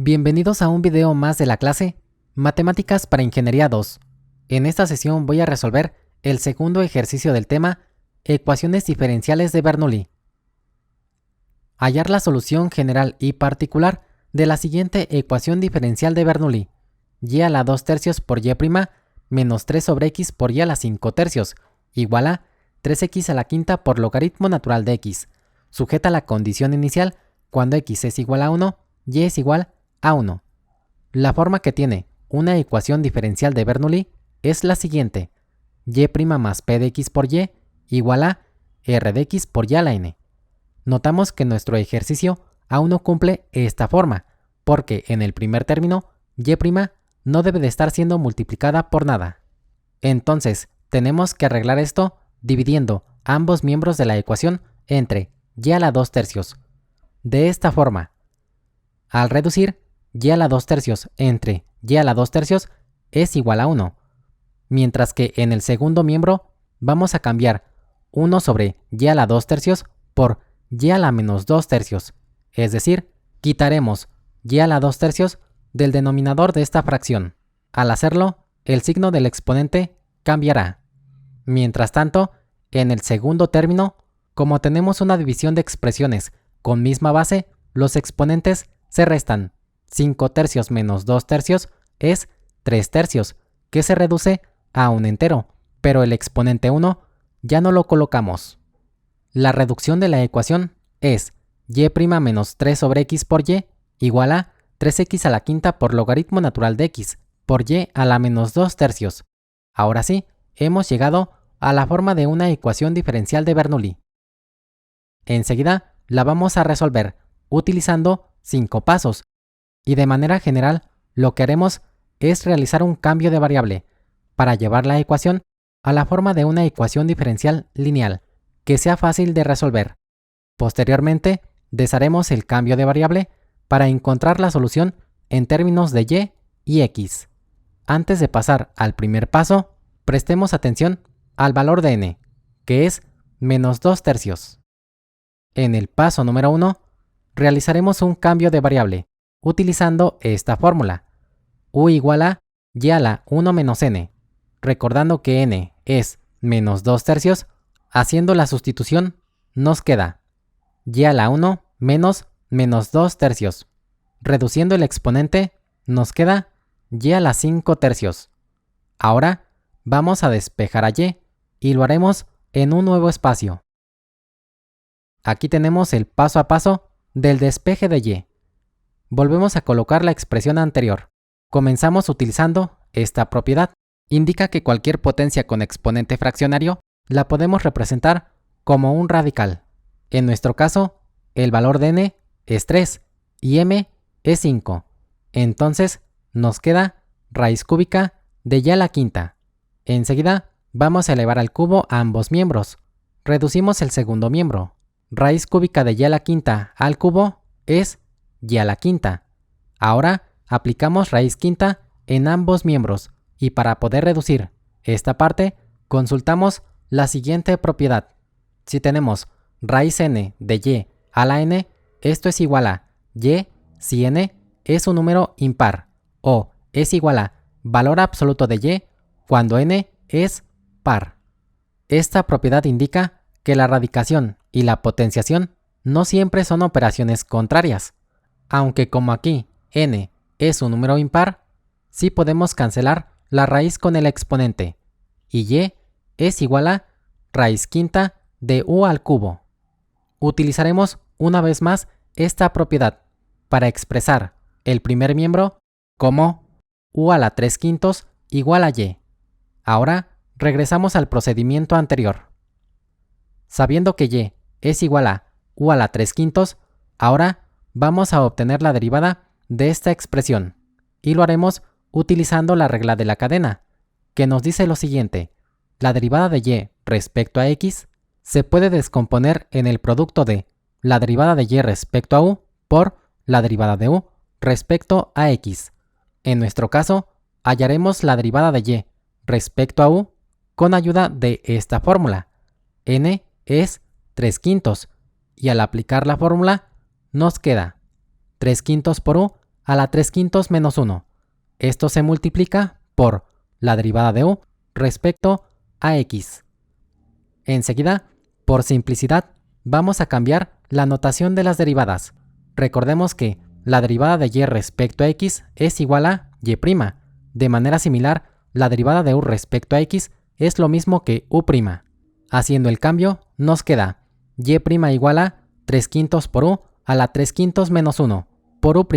Bienvenidos a un video más de la clase Matemáticas para Ingeniería 2. En esta sesión voy a resolver el segundo ejercicio del tema Ecuaciones diferenciales de Bernoulli. Hallar la solución general y particular de la siguiente ecuación diferencial de Bernoulli: y a la 2 tercios por y' menos 3 sobre x por y a la 5 tercios igual a 3x a la quinta por logaritmo natural de x, sujeta a la condición inicial cuando x es igual a 1, y es igual a 1. La forma que tiene una ecuación diferencial de Bernoulli es la siguiente: y' más p de x por y igual a r de x por y a la n. Notamos que nuestro ejercicio aún no cumple esta forma, porque en el primer término y' no debe de estar siendo multiplicada por nada. Entonces, tenemos que arreglar esto dividiendo ambos miembros de la ecuación entre y a la 2 tercios. De esta forma, al reducir, y a la 2 tercios entre y a la 2 tercios es igual a 1, mientras que en el segundo miembro vamos a cambiar 1 sobre y a la 2 tercios por y a la menos 2 tercios, es decir, quitaremos y a la 2 tercios del denominador de esta fracción. Al hacerlo, el signo del exponente cambiará. Mientras tanto, en el segundo término, como tenemos una división de expresiones con misma base, los exponentes se restan. 5 tercios menos 2 tercios es 3 tercios, que se reduce a un entero, pero el exponente 1 ya no lo colocamos. La reducción de la ecuación es y' menos 3 sobre x por y igual a 3x a la quinta por logaritmo natural de x por y a la menos 2 tercios. Ahora sí, hemos llegado a la forma de una ecuación diferencial de Bernoulli. Enseguida la vamos a resolver utilizando 5 pasos, y de manera general lo que haremos es realizar un cambio de variable para llevar la ecuación a la forma de una ecuación diferencial lineal que sea fácil de resolver. Posteriormente, desharemos el cambio de variable para encontrar la solución en términos de y y x. Antes de pasar al primer paso, prestemos atención al valor de n, que es menos 2 tercios. En el paso número 1, realizaremos un cambio de variable utilizando esta fórmula: u igual a y a la 1 menos n, recordando que n es menos 2 tercios. Haciendo la sustitución, nos queda y a la 1 menos 2 tercios. Reduciendo el exponente, nos queda y a la 5 tercios. Ahora vamos a despejar a y lo haremos en un nuevo espacio. Aquí tenemos el paso a paso del despeje de y. Volvemos a colocar la expresión anterior. Comenzamos utilizando esta propiedad. Indica que cualquier potencia con exponente fraccionario la podemos representar como un radical. En nuestro caso, el valor de n es 3 y m es 5. Entonces, nos queda raíz cúbica de y a la quinta. Enseguida, vamos a elevar al cubo a ambos miembros. Reducimos el segundo miembro. Raíz cúbica de y a la quinta al cubo es y a la quinta. Ahora, aplicamos raíz quinta en ambos miembros, y para poder reducir esta parte, consultamos la siguiente propiedad. Si tenemos raíz n de y a la n, esto es igual a y si n es un número impar, o es igual a valor absoluto de y cuando n es par. Esta propiedad indica que la radicación y la potenciación no siempre son operaciones contrarias, aunque como aquí n es un número impar, sí podemos cancelar la raíz con el exponente, y y es igual a raíz quinta de u al cubo. Utilizaremos una vez más esta propiedad para expresar el primer miembro como u a la 3 quintos igual a y. Ahora regresamos al procedimiento anterior. Sabiendo que y es igual a u a la 3 quintos, ahora vamos a obtener la derivada de esta expresión, y lo haremos utilizando la regla de la cadena, que nos dice lo siguiente: la derivada de y respecto a x se puede descomponer en el producto de la derivada de y respecto a u por la derivada de u respecto a x. En nuestro caso, hallaremos la derivada de y respecto a u con ayuda de esta fórmula. N es 3 quintos, y al aplicar la fórmula, nos queda 3 quintos por u a la 3/5 menos 1. Esto se multiplica por la derivada de u respecto a x. Enseguida, por simplicidad, vamos a cambiar la notación de las derivadas. Recordemos que la derivada de y respecto a x es igual a y'. De manera similar, la derivada de u respecto a x es lo mismo que u'. Haciendo el cambio, nos queda y' igual a 3/5 por u a la 3/5 menos 1 por u'.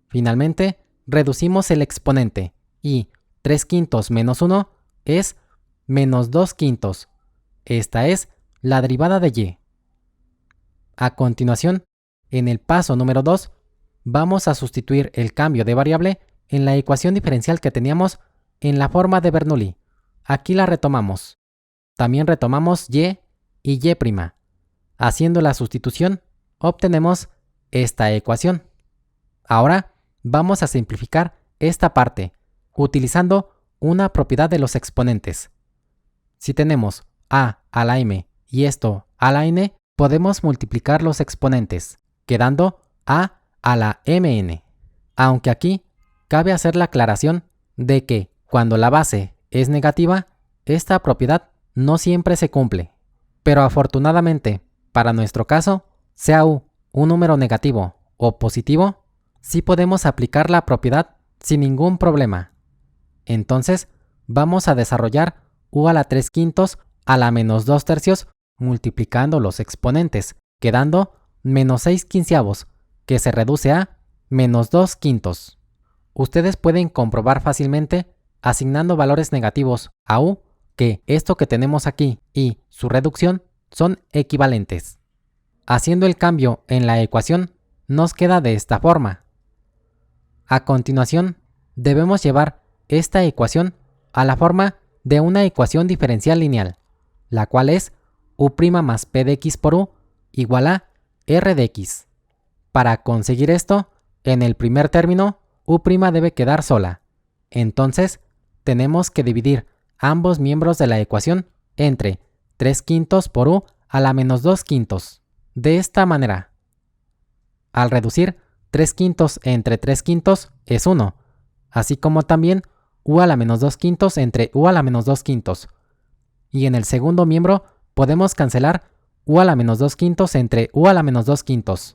Finalmente, reducimos el exponente y 3/5 menos 1 es menos 2/5. Esta es la derivada de y. A continuación, en el paso número 2, vamos a sustituir el cambio de variable en la ecuación diferencial que teníamos en la forma de Bernoulli. Aquí la retomamos. También retomamos y y y'. Haciendo la sustitución, obtenemos esta ecuación. Ahora vamos a simplificar esta parte, utilizando una propiedad de los exponentes. Si tenemos a la m y esto a la n, podemos multiplicar los exponentes, quedando a la mn. Aunque aquí cabe hacer la aclaración de que cuando la base es negativa, esta propiedad no siempre se cumple. Pero afortunadamente, para nuestro caso, sea u un número negativo o positivo, sí podemos aplicar la propiedad sin ningún problema. Entonces, vamos a desarrollar u a la 3/5 a la menos 2/3 multiplicando los exponentes, quedando menos 6/15, que se reduce a menos 2/5. Ustedes pueden comprobar fácilmente, asignando valores negativos a u, que esto que tenemos aquí y su reducción son equivalentes. Haciendo el cambio en la ecuación, nos queda de esta forma. A continuación, debemos llevar esta ecuación a la forma de una ecuación diferencial lineal, la cual es u' más p de x por u igual a r de x. Para conseguir esto, en el primer término, u' debe quedar sola. Entonces, tenemos que dividir ambos miembros de la ecuación entre 3/5 por u a la menos 2/5. De esta manera, al reducir 3/5 entre 3/5 es 1, así como también u a la menos 2/5 entre u a la menos 2/5. Y en el segundo miembro podemos cancelar u a la menos 2/5 entre u a la menos 2/5.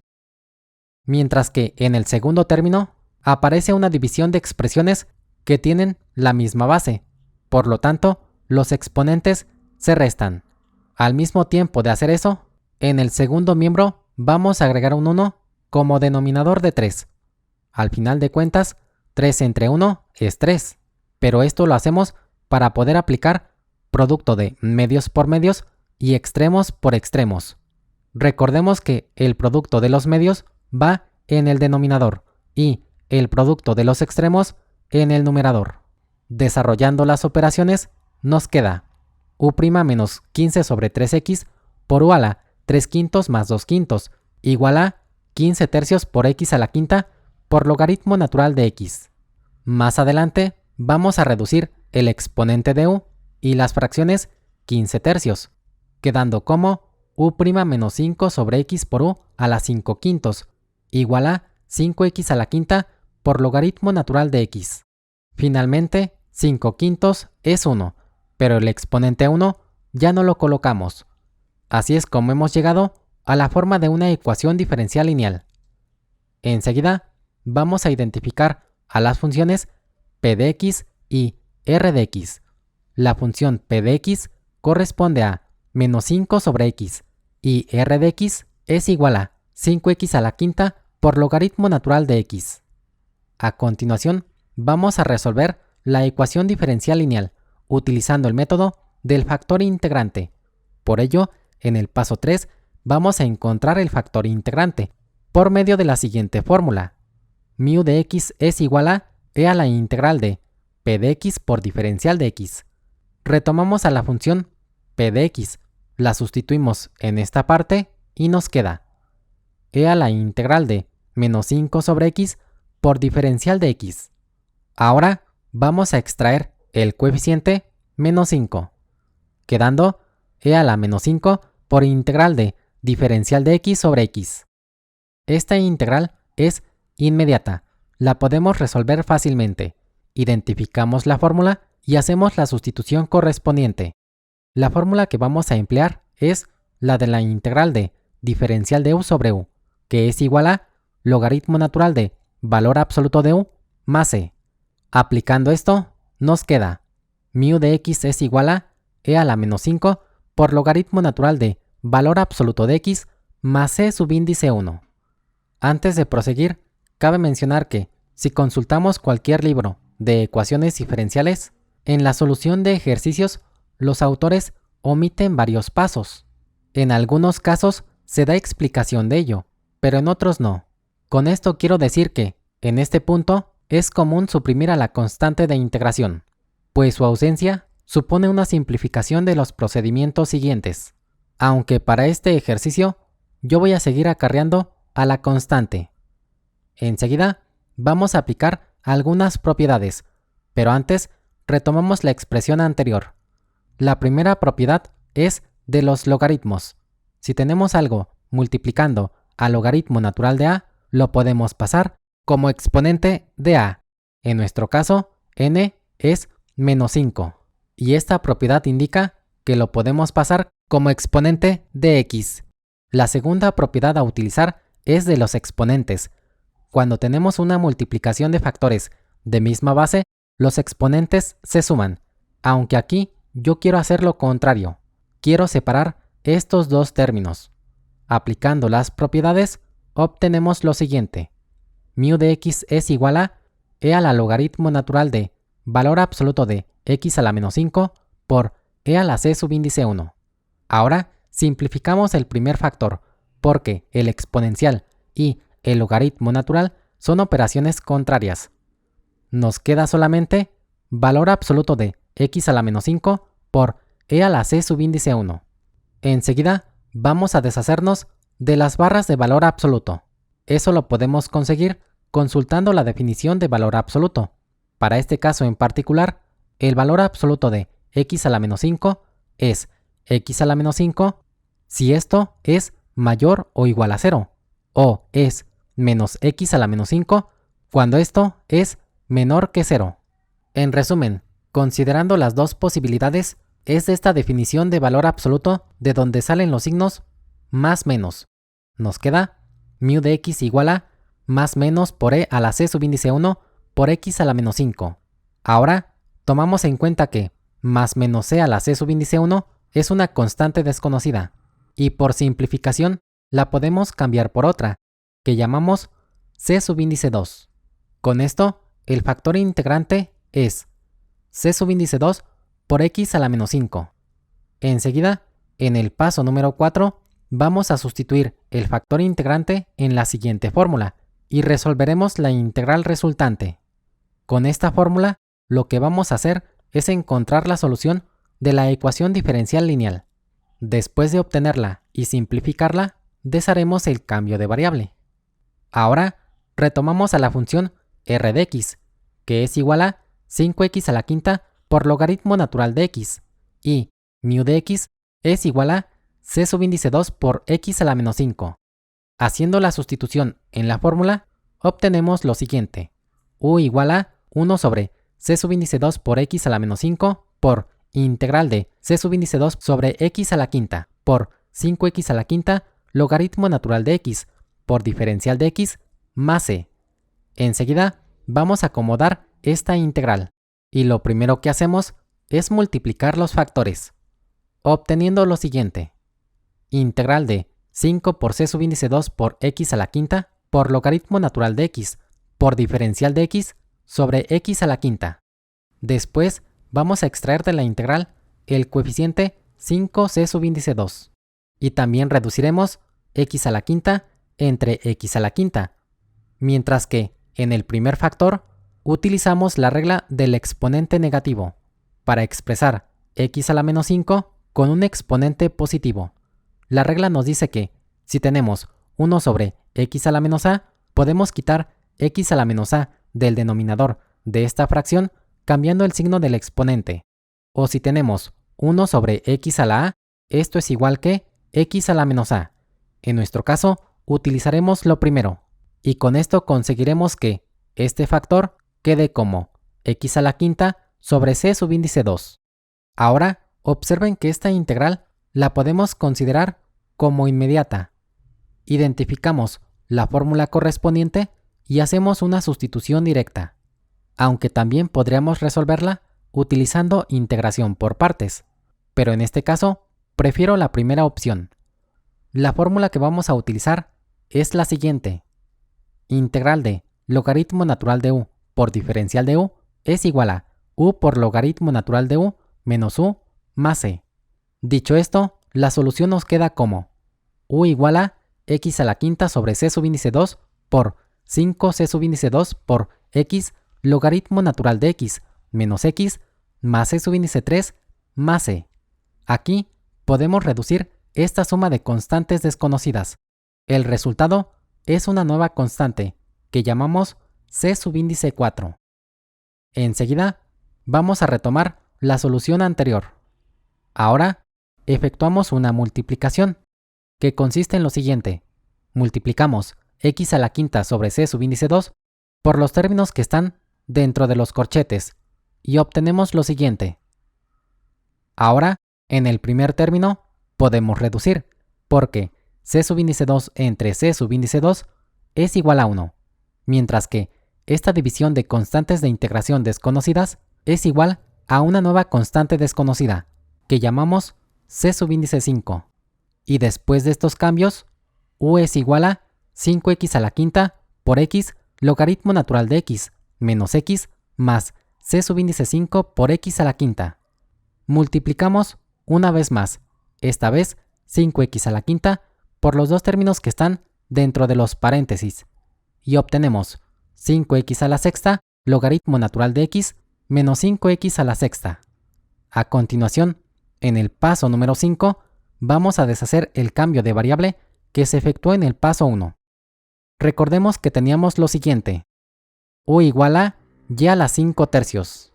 Mientras que en el segundo término aparece una división de expresiones que tienen la misma base. Por lo tanto, los exponentes se restan. Al mismo tiempo de hacer eso, en el segundo miembro vamos a agregar un 1 como denominador de 3. Al final de cuentas, 3 entre 1 es 3, pero esto lo hacemos para poder aplicar producto de medios por medios y extremos por extremos. Recordemos que el producto de los medios va en el denominador y el producto de los extremos en el numerador. Desarrollando las operaciones, nos queda u' menos 15 sobre 3x por u a la 3/5 más 2/5 igual a 15 tercios por x a la quinta por logaritmo natural de x. Más adelante vamos a reducir el exponente de u y las fracciones 15 tercios, quedando como u' menos 5 sobre x por u a la 5/5 igual a 5x a la quinta por logaritmo natural de x. Finalmente, 5/5 es 1, pero el exponente 1 ya no lo colocamos. Así es como hemos llegado a la forma de una ecuación diferencial lineal. Enseguida, vamos a identificar a las funciones p de x y r de x. La función p de x corresponde a menos 5 sobre x y r de x es igual a 5x a la quinta por logaritmo natural de x. A continuación, vamos a resolver la ecuación diferencial lineal utilizando el método del factor integrante. Por ello, en el paso 3 vamos a encontrar el factor integrante por medio de la siguiente fórmula. Mu de x es igual a e a la integral de p de x por diferencial de x. Retomamos a la función p de x, la sustituimos en esta parte y nos queda e a la integral de menos 5 sobre x por diferencial de x. Ahora vamos a extraer el coeficiente menos 5, quedando e a la menos 5 por integral de diferencial de x sobre x. Esta integral es inmediata, la podemos resolver fácilmente. Identificamos la fórmula y hacemos la sustitución correspondiente. La fórmula que vamos a emplear es la de la integral de diferencial de u sobre u, que es igual a logaritmo natural de valor absoluto de u más c. Aplicando esto, nos queda mu de x es igual a e a la menos 5 por logaritmo natural de valor absoluto de x más c subíndice 1. Antes de proseguir, cabe mencionar que, si consultamos cualquier libro de ecuaciones diferenciales, en la solución de ejercicios, los autores omiten varios pasos. En algunos casos se da explicación de ello, pero en otros no. Con esto quiero decir que, en este punto, es común suprimir a la constante de integración, pues su ausencia supone una simplificación de los procedimientos siguientes. Aunque para este ejercicio, yo voy a seguir acarreando a la constante. Enseguida, vamos a aplicar algunas propiedades, pero antes retomamos la expresión anterior. La primera propiedad es de los logaritmos. Si tenemos algo multiplicando al logaritmo natural de a, lo podemos pasar como exponente de a. En nuestro caso, n es menos 5. Y esta propiedad indica que lo podemos pasar como exponente de x. La segunda propiedad a utilizar es de los exponentes. Cuando tenemos una multiplicación de factores de misma base, los exponentes se suman, aunque aquí yo quiero hacer lo contrario. Quiero separar estos dos términos. Aplicando las propiedades, obtenemos lo siguiente. Mu de x es igual a e a la logaritmo natural de valor absoluto de x a la menos 5 por e a la c subíndice 1. Ahora simplificamos el primer factor, porque el exponencial y el logaritmo natural son operaciones contrarias. Nos queda solamente valor absoluto de x a la menos 5 por e a la c subíndice 1. Enseguida vamos a deshacernos de las barras de valor absoluto. Eso lo podemos conseguir consultando la definición de valor absoluto. Para este caso en particular, el valor absoluto de x a la menos 5 es x a la menos 5 si esto es mayor o igual a 0, o es menos x a la menos 5 cuando esto es menor que 0. En resumen, considerando las dos posibilidades, es de esta definición de valor absoluto de donde salen los signos más menos. Nos queda mu de x igual a más menos por e a la c subíndice 1 por x a la menos 5. Ahora, tomamos en cuenta que más menos c a la c subíndice 1 es una constante desconocida, y por simplificación la podemos cambiar por otra, que llamamos c subíndice 2. Con esto, el factor integrante es c subíndice 2 por x a la menos 5. Enseguida, en el paso número 4, vamos a sustituir el factor integrante en la siguiente fórmula y resolveremos la integral resultante. Con esta fórmula, lo que vamos a hacer es encontrar la solución de la ecuación diferencial lineal. Después de obtenerla y simplificarla, desharemos el cambio de variable. Ahora, retomamos a la función r de x, que es igual a 5x a la quinta por logaritmo natural de x, y mu de x es igual a c subíndice 2 por x a la menos 5. Haciendo la sustitución en la fórmula, obtenemos lo siguiente. U igual a 1 sobre c subíndice 2 por x a la menos 5 por integral de c subíndice 2 sobre x a la quinta por 5x a la quinta logaritmo natural de x por diferencial de x más c. Enseguida vamos a acomodar esta integral y lo primero que hacemos es multiplicar los factores, obteniendo lo siguiente. Integral de 5 por c subíndice 2 por x a la quinta por logaritmo natural de x por diferencial de x sobre x a la quinta. Después vamos a extraer de la integral el coeficiente 5c subíndice 2 y también reduciremos x a la quinta entre x a la quinta, mientras que en el primer factor utilizamos la regla del exponente negativo para expresar x a la menos 5 con un exponente positivo. La regla nos dice que si tenemos 1 sobre x a la menos a, podemos quitar x a la menos a del denominador de esta fracción cambiando el signo del exponente. O si tenemos 1 sobre x a la a, esto es igual que x a la menos a. En nuestro caso, utilizaremos lo primero, y con esto conseguiremos que este factor quede como x a la quinta sobre c subíndice 2. Ahora, observen que esta integral la podemos considerar como inmediata. Identificamos la fórmula correspondiente y hacemos una sustitución directa, aunque también podríamos resolverla utilizando integración por partes, pero en este caso prefiero la primera opción. La fórmula que vamos a utilizar es la siguiente. Integral de logaritmo natural de u por diferencial de u es igual a u por logaritmo natural de u menos u más c. Dicho esto, la solución nos queda como u igual a x a la quinta sobre c subíndice 2 por 5c subíndice 2 por x logaritmo natural de x menos x más c subíndice 3 más c. Aquí podemos reducir esta suma de constantes desconocidas. El resultado es una nueva constante que llamamos c subíndice 4. Enseguida vamos a retomar la solución anterior. Ahora efectuamos una multiplicación que consiste en lo siguiente. Multiplicamos x a la quinta sobre c subíndice 2 por los términos que están dentro de los corchetes y obtenemos lo siguiente. Ahora, en el primer término podemos reducir, porque c subíndice 2 entre c subíndice 2 es igual a 1, mientras que esta división de constantes de integración desconocidas es igual a una nueva constante desconocida, que llamamos c subíndice 5. Y después de estos cambios, u es igual a 5x a la quinta por x logaritmo natural de x menos x más c subíndice 5 por x a la quinta. Multiplicamos una vez más, esta vez 5x a la quinta por los dos términos que están dentro de los paréntesis, y obtenemos 5x a la sexta logaritmo natural de x menos 5x a la sexta. A continuación, en el paso número 5, vamos a deshacer el cambio de variable que se efectuó en el paso 1. Recordemos que teníamos lo siguiente. U igual a y a la 5 tercios.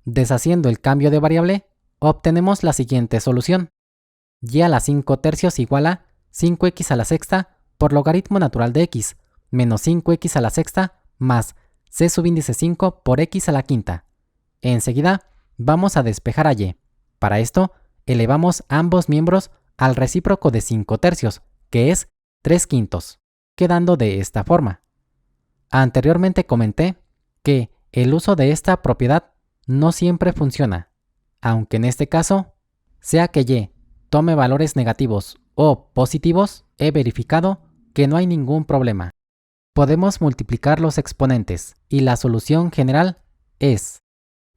Deshaciendo el cambio de variable, obtenemos la siguiente solución. Y a la 5 tercios igual a 5x a la sexta por logaritmo natural de x menos 5x a la sexta más c subíndice 5 por x a la quinta. Enseguida vamos a despejar a y. Para esto, elevamos ambos miembros al recíproco de 5 tercios, que es 3 quintos, quedando de esta forma. Anteriormente comenté que el uso de esta propiedad no siempre funciona, aunque en este caso, sea que y tome valores negativos o positivos, he verificado que no hay ningún problema. Podemos multiplicar los exponentes y la solución general es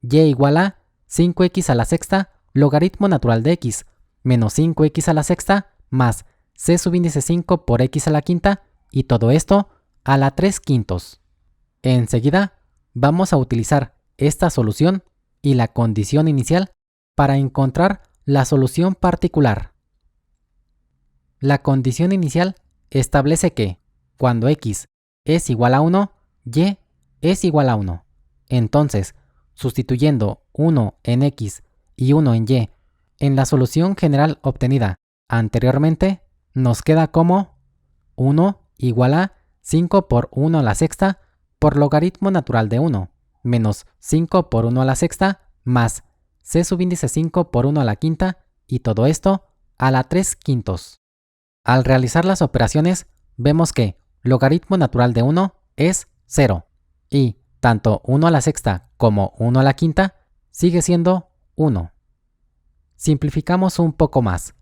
y igual a 5x a la sexta logaritmo natural de x menos 5x a la sexta más c subíndice 5 por x a la quinta y todo esto a la 3 quintos. Enseguida vamos a utilizar esta solución y la condición inicial para encontrar la solución particular. La condición inicial establece que cuando x es igual a 1, y es igual a 1. Entonces, sustituyendo 1 en x y 1 en y en la solución general obtenida anteriormente, nos queda como 1 igual a 5 por 1 a la sexta por logaritmo natural de 1 menos 5 por 1 a la sexta más c subíndice 5 por 1 a la quinta y todo esto a la 3 quintos. Al realizar las operaciones, vemos que logaritmo natural de 1 es 0 y tanto 1 a la sexta como 1 a la quinta sigue siendo 1. Simplificamos un poco más.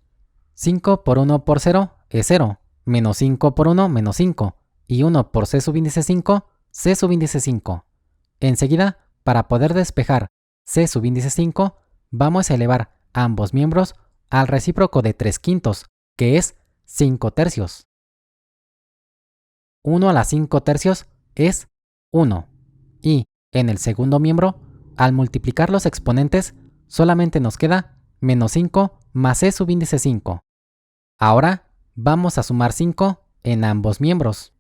5 por 1 por 0 es 0, menos 5 por 1 menos 5 y 1 por c subíndice 5, c subíndice 5. Enseguida, para poder despejar c subíndice 5, vamos a elevar ambos miembros al recíproco de 3 quintos, que es 5 tercios. 1 a la 5 tercios es 1. Y en el segundo miembro, al multiplicar los exponentes, solamente nos queda menos 5 más c subíndice 5. Ahora vamos a sumar 5 en ambos miembros.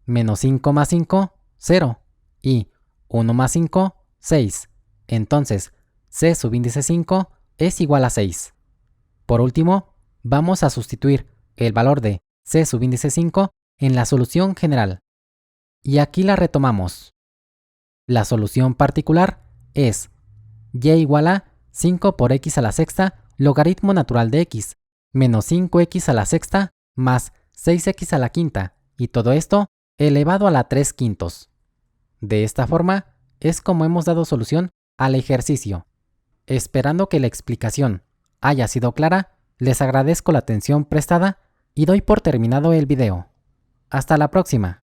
Menos 5 más 5, 0. Y 1 más 5, 6. Entonces, c subíndice 5 es igual a 6. Por último, vamos a sustituir el valor de c subíndice 5 en la solución general. Y aquí la retomamos. La solución particular es y igual a 5 por x a la sexta logaritmo natural de x, menos 5x a la sexta más 6x a la quinta, y todo esto elevado a la 3 quintos. De esta forma es como hemos dado solución al ejercicio. Esperando que la explicación haya sido clara, les agradezco la atención prestada y doy por terminado el video. Hasta la próxima.